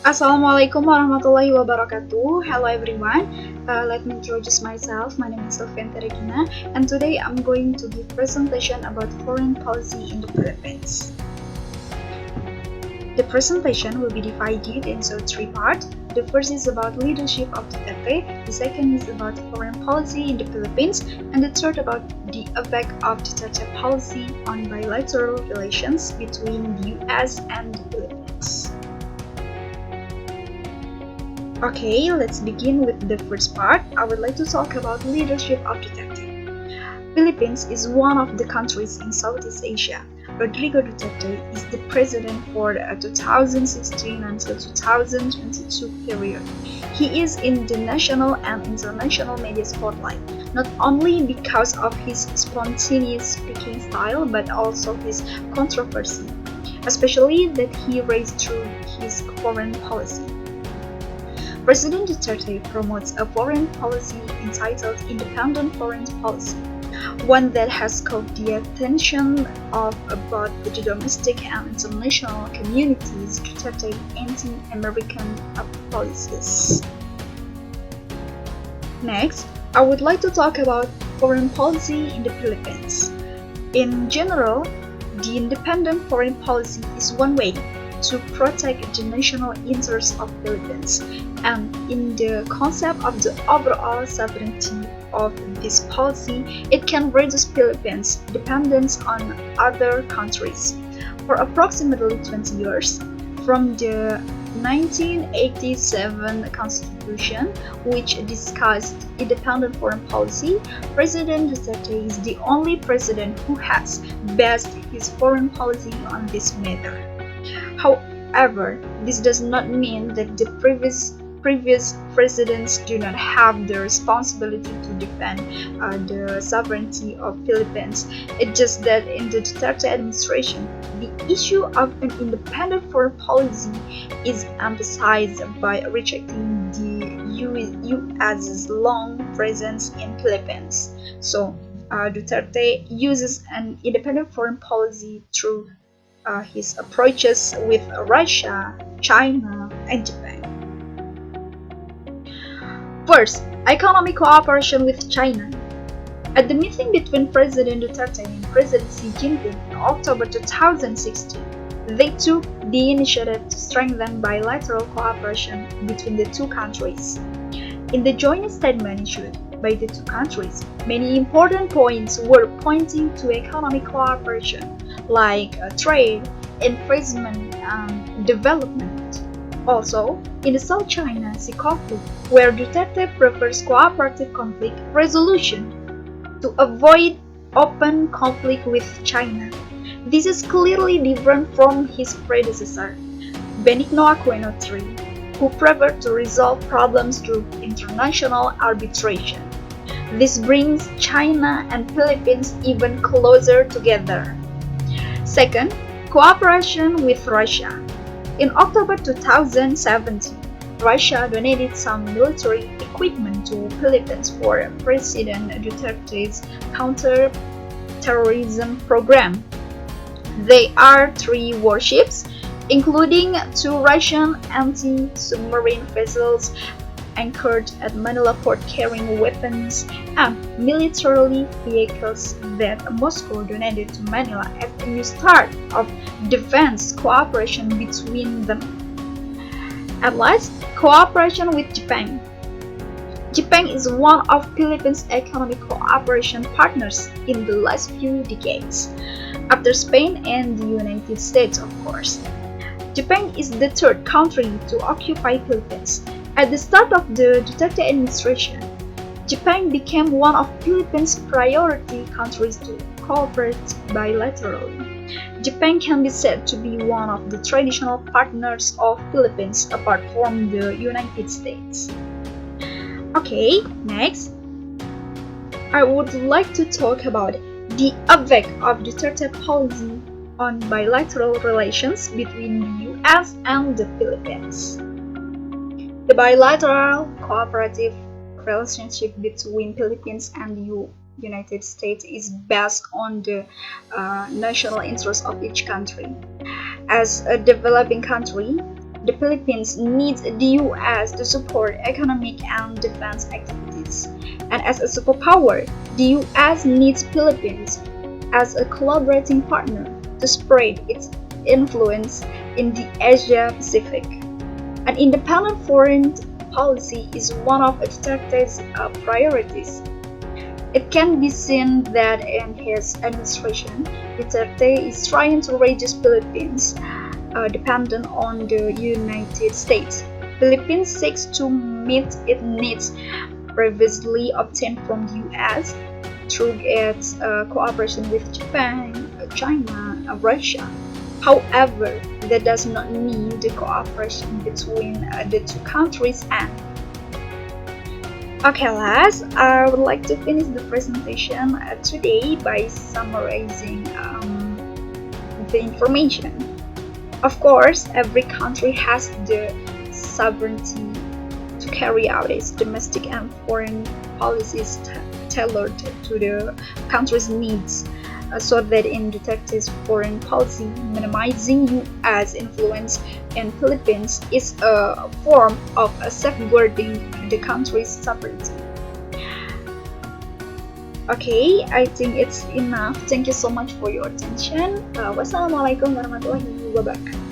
Assalamualaikum warahmatullahi wabarakatuh. Hello everyone. Let me introduce myself. My name is Silviyanti Regina, and today I'm going to give presentation about foreign policy in the Philippines. The presentation will be divided into three parts. The first is about leadership of Duterte, the second is about foreign policy in the Philippines, and the third about the effect of Duterte policy on bilateral relations between the US and the Philippines. Okay, let's begin with the first part. I would like to talk about leadership of Duterte. Philippines is one of the countries in Southeast Asia. Rodrigo Duterte is the president for the 2016 until 2022 period. He is in the national and international media spotlight, not only because of his spontaneous speaking style, but also his controversy, especially that he raised through his foreign policy. President Duterte promotes a foreign policy entitled Independent Foreign Policy, one that has caught the attention of both the domestic and international communities Duterte's anti-American policies. Next, I would like to talk about foreign policy in the Philippines. In general, the independent foreign policy is one way to protect the national interests of Philippines, and in the concept of the overall sovereignty of this policy, it can reduce Philippines' dependence on other countries. For approximately 20 years, from the 1987 Constitution, which discussed independent foreign policy, President Duterte is the only president who has based his foreign policy on this matter. However, this does not mean that the previous presidents do not have the responsibility to defend the sovereignty of Philippines. It's just that in the Duterte administration, the issue of an independent foreign policy is emphasized by rejecting the US's long presence in Philippines. So, Duterte uses an independent foreign policy through his approaches with Russia, China, and Japan. First, economic cooperation with China. At the meeting between President Duterte and President Xi Jinping in October 2016, they took the initiative to strengthen bilateral cooperation between the two countries. In the joint statement issued by the two countries, many important points were pointing to economic cooperation, like trade, investment, and development. Also, in the South China Sea conflict, where Duterte prefers cooperative conflict resolution to avoid open conflict with China. This is clearly different from his predecessor, Benigno Aquino III, who preferred to resolve problems through international arbitration. This brings China and Philippines even closer together. Second, cooperation with Russia. In October 2017, Russia donated some military equipment to Philippines for President Duterte's counter-terrorism program. There are 3 warships, including 2 Russian anti-submarine vessels anchored at Manila port carrying weapons and military vehicles that Moscow donated to Manila as a new start of defense cooperation between them. At last, cooperation with Japan. Japan is one of Philippines' economic cooperation partners in the last few decades, after Spain and the United States, of course. Japan is the 3rd country to occupy Philippines. At the start of the Duterte administration, Japan became one of Philippines' priority countries to cooperate bilaterally. Japan can be said to be one of the traditional partners of Philippines apart from the United States. Okay, next, I would like to talk about the effect of Duterte policy on bilateral relations between the US and the Philippines. The bilateral cooperative relationship between Philippines and the United States is based on the national interests of each country. As a developing country, The Philippines needs the US to support economic and defense activities. And as a superpower, the US needs Philippines as a collaborating partner to spread its influence in the Asia Pacific. An independent foreign policy is one of Duterte's priorities. It can be seen that in his administration, Duterte is trying to reduce Philippines' dependence on the United States. Philippines seeks to meet its needs previously obtained from the US through its cooperation with Japan, China, and Russia. However, that does not mean the cooperation between the two countries ends. Okay, last, I would like to finish the presentation today by summarizing the information. Of course, every country has the sovereignty to carry out its domestic and foreign policies tailored to the country's needs, so that in Duterte's foreign policy, minimizing U.S. influence in Philippines is a form of safeguarding the country's sovereignty. Okay, I think it's enough. Thank you so much for your attention. Wassalamualaikum warahmatullahi wabarakatuh.